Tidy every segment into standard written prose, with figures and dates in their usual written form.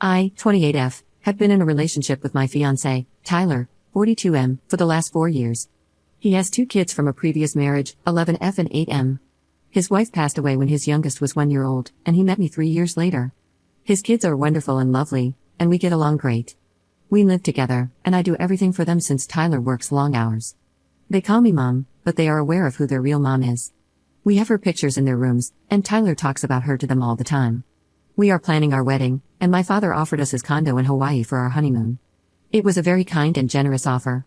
I, 28F, have been in a relationship with my fiancé, Tyler, 42M, for the last 4 years. He has 2 kids from a previous marriage, 11F and 8M. His wife passed away when his youngest was 1 year old, and he met me 3 years later. His kids are wonderful and lovely, and we get along great. We live together, and I do everything for them since Tyler works long hours. They call me mom, but they are aware of who their real mom is. We have her pictures in their rooms, and Tyler talks about her to them all the time. We are planning our wedding, and my father offered us his condo in Hawaii for our honeymoon. It was a very kind and generous offer.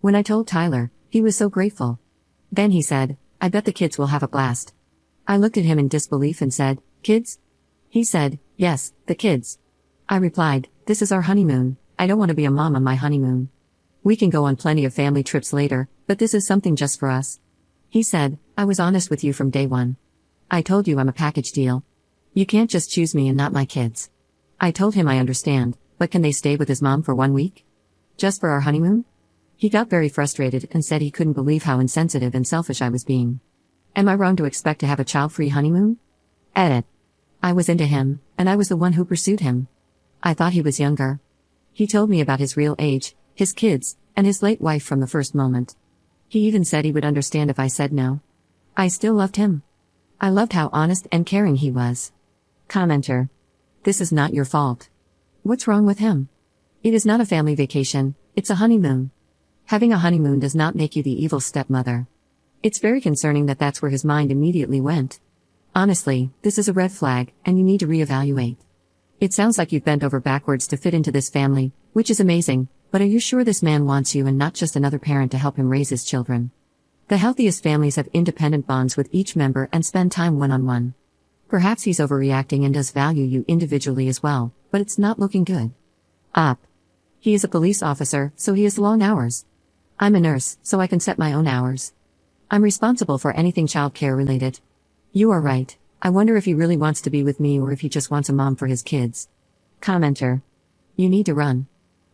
When I told Tyler, he was so grateful. Then he said, "I bet the kids will have a blast." I looked at him in disbelief and said, "Kids?" He said, "Yes, the kids." I replied, "This is our honeymoon. I don't want to be a mom on my honeymoon. We can go on plenty of family trips later, but this is something just for us." He said, "I was honest with you from day one. I told you I'm a package deal. You can't just choose me and not my kids." I told him I understand, but can they stay with his mom for 1 week? Just for our honeymoon? He got very frustrated and said he couldn't believe how insensitive and selfish I was being. Am I wrong to expect to have a child-free honeymoon? Edit. I was into him, and I was the one who pursued him. I thought he was younger. He told me about his real age, his kids, and his late wife from the first moment. He even said he would understand if I said no. I still loved him. I loved how honest and caring he was. Commenter. This is not your fault. What's wrong with him? It is not a family vacation, it's a honeymoon. Having a honeymoon does not make you the evil stepmother. It's very concerning that that's where his mind immediately went. Honestly, this is a red flag, and you need to reevaluate. It sounds like you've bent over backwards to fit into this family, which is amazing, but are you sure this man wants you and not just another parent to help him raise his children? The healthiest families have independent bonds with each member and spend time one-on-one. Perhaps he's overreacting and does value you individually as well, but it's not looking good. Up. He is a police officer, so he has long hours. I'm a nurse, so I can set my own hours. I'm responsible for anything childcare related. You are right. I wonder if he really wants to be with me or if he just wants a mom for his kids. Commenter. You need to run.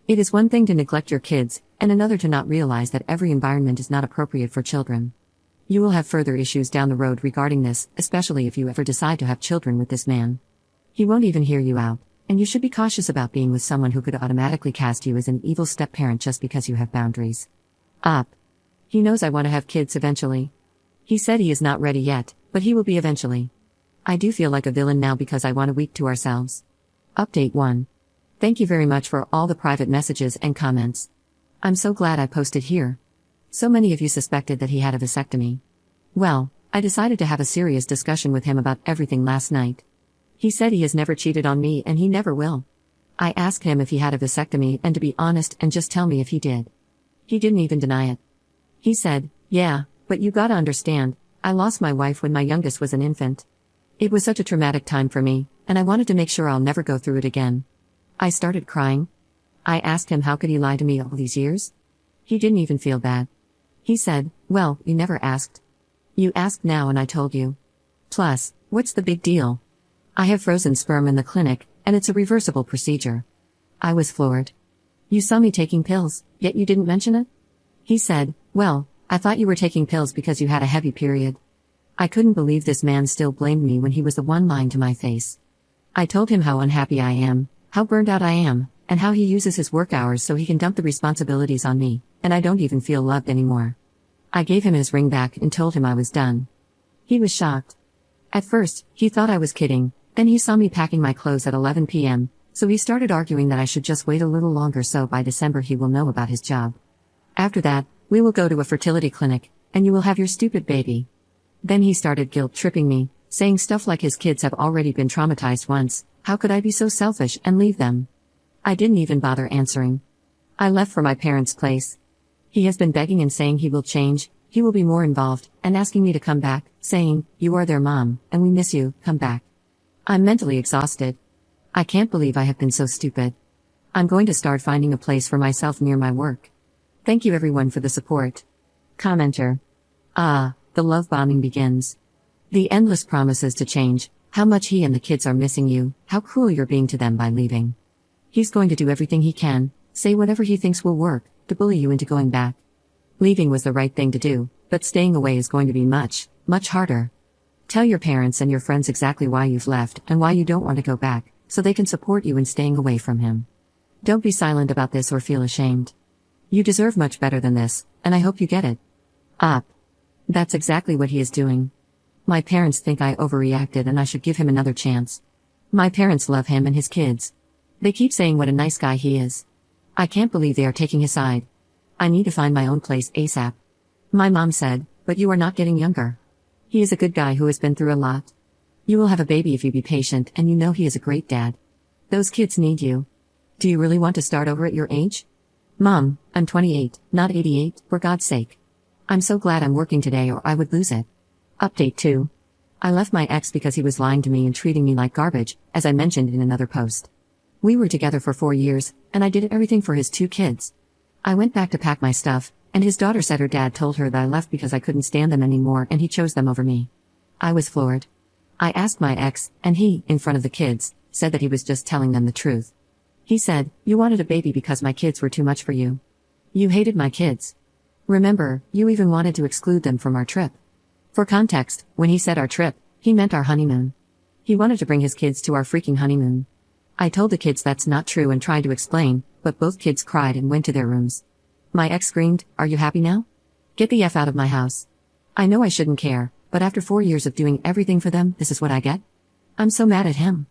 It is one thing to neglect your kids, and another to not realize that every environment is not appropriate for children. You will have further issues down the road regarding this, especially if you ever decide to have children with this man. He won't even hear you out, and you should be cautious about being with someone who could automatically cast you as an evil step-parent just because you have boundaries. Up. He knows I want to have kids eventually. He said he is not ready yet, but he will be eventually. I do feel like a villain now because I want a week to ourselves. Update 1. Thank you very much for all the private messages and comments. I'm so glad I posted here. So many of you suspected that he had a vasectomy. Well, I decided to have a serious discussion with him about everything last night. He said he has never cheated on me and he never will. I asked him if he had a vasectomy and to be honest and just tell me if he did. He didn't even deny it. He said, "Yeah, but you gotta understand, I lost my wife when my youngest was an infant. It was such a traumatic time for me, and I wanted to make sure I'll never go through it again." I started crying. I asked him how could he lie to me all these years? He didn't even feel bad. He said, "Well, you never asked. You asked now and I told you. Plus, what's the big deal? I have frozen sperm in the clinic, and it's a reversible procedure." I was floored. "You saw me taking pills, yet you didn't mention it?" He said, "Well, I thought you were taking pills because you had a heavy period." I couldn't believe this man still blamed me when he was the one lying to my face. I told him how unhappy I am, how burned out I am, and how he uses his work hours so he can dump the responsibilities on me, and I don't even feel loved anymore. I gave him his ring back and told him I was done. He was shocked. At first, he thought I was kidding, then he saw me packing my clothes at 11 p.m., so he started arguing that I should just wait a little longer so by December he will know about his job. After that, we will go to a fertility clinic, and you will have your stupid baby. Then he started guilt-tripping me, saying stuff like his kids have already been traumatized once, how could I be so selfish and leave them? I didn't even bother answering. I left for my parents' place. He has been begging and saying he will change, he will be more involved, and asking me to come back, saying, "You are their mom, and we miss you, come back." I'm mentally exhausted. I can't believe I have been so stupid. I'm going to start finding a place for myself near my work. Thank you everyone for the support. Commenter. The love bombing begins. The endless promises to change, how much he and the kids are missing you, how cruel you're being to them by leaving. He's going to do everything he can, say whatever he thinks will work, to bully you into going back. Leaving was the right thing to do, but staying away is going to be much, much harder. Tell your parents and your friends exactly why you've left and why you don't want to go back, so they can support you in staying away from him. Don't be silent about this or feel ashamed. You deserve much better than this, and I hope you get it. Up. That's exactly what he is doing. My parents think I overreacted and I should give him another chance. My parents love him and his kids. They keep saying what a nice guy he is. I can't believe they are taking his side. I need to find my own place ASAP. My mom said, but you are not getting younger. He is a good guy who has been through a lot. You will have a baby if you be patient, and you know he is a great dad. Those kids need you. Do you really want to start over at your age? Mom, I'm 28, not 88, for God's sake. I'm so glad I'm working today or I would lose it. Update 2. I left my ex because he was lying to me and treating me like garbage, as I mentioned in another post. We were together for 4 years, and I did everything for his 2 kids. I went back to pack my stuff, and his daughter said her dad told her that I left because I couldn't stand them anymore and he chose them over me. I was floored. I asked my ex, and he, in front of the kids, said that he was just telling them the truth. He said, "You wanted a baby because my kids were too much for you. You hated my kids. Remember, you even wanted to exclude them from our trip." For context, when he said our trip, he meant our honeymoon. He wanted to bring his kids to our freaking honeymoon. I told the kids that's not true and tried to explain, but both kids cried and went to their rooms. My ex screamed, "Are you happy now? Get the F out of my house." I know I shouldn't care, but after 4 years of doing everything for them, this is what I get? I'm so mad at him.